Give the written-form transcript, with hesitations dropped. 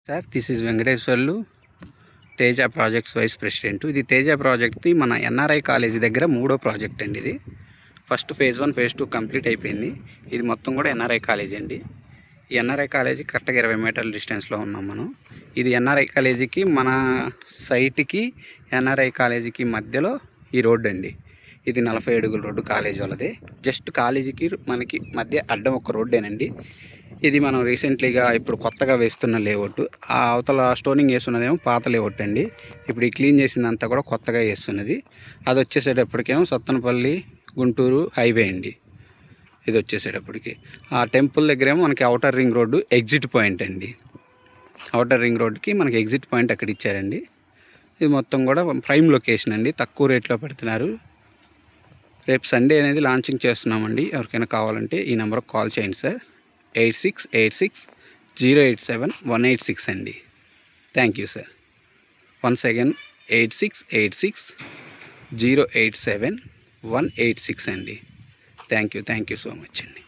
Sir this is Venkateswarlu Teja projects vice president. ఇది తేజ ప్రాజెక్ట్ది మన NRI college దగ్గర 3వ ప్రాజెక్ట్ అండి. ఇది ఫస్ట్ ఫేజ్ 1 ఫేజ్ 2 కంప్లీట్ అయిపోయింది. ఇది మొత్తం కూడా ఎన్ఆర్ఐ కాలేజీ అండి. ఈ ఎన్ఆర్ఐ కాలేజీ కరెక్ట్గా 20 మీటర్ల డిస్టెన్స్లో ఉన్నాం మనం. ఇది ఎన్ఆర్ఐ కాలేజీకి మన సైట్కి ఎన్ఆర్ఐ కాలేజీకి మధ్యలో ఈ రోడ్డు అండి. ఇది 40 అడుగుల రోడ్డు కాలేజీ వాళ్ళది. జస్ట్ కాలేజీకి మనకి మధ్య అడ్డం ఒక రోడ్డేనండి. ఇది మనం రీసెంట్లీగా ఇప్పుడు కొత్తగా వేస్తున్న లేఅవుట్. ఆ అవతల స్టోనింగ్ వేస్తున్నదేమో పాత లేఅవుట్ అండి. ఇప్పుడు ఈ క్లీన్ చేసిందంతా కూడా కొత్తగా వేస్తున్నది. అది వచ్చేసేటప్పటికేమో సత్తనపల్లి గుంటూరు హైవే అండి. ఇది వచ్చేసేటప్పటికి ఆ టెంపుల్ దగ్గరేమో మనకి outer ring road exit point అండి. అవుటర్ రింగ్ రోడ్డుకి మనకి ఎగ్జిట్ పాయింట్ అక్కడ ఇచ్చారండి. ఇది మొత్తం కూడా ప్రైమ్ లొకేషన్ అండి. తక్కువ రేట్లో పెడుతున్నారు. రేపు సండే అనేది లాంచింగ్ చేస్తున్నామండి. ఎవరికైనా కావాలంటే ఈ నెంబర్కి కాల్ చేయండి సార్. 8686087186 అండి. Thank you sir. Once again 8686087186 అండి. థ్యాంక్ యూ సో మచ్ అండి.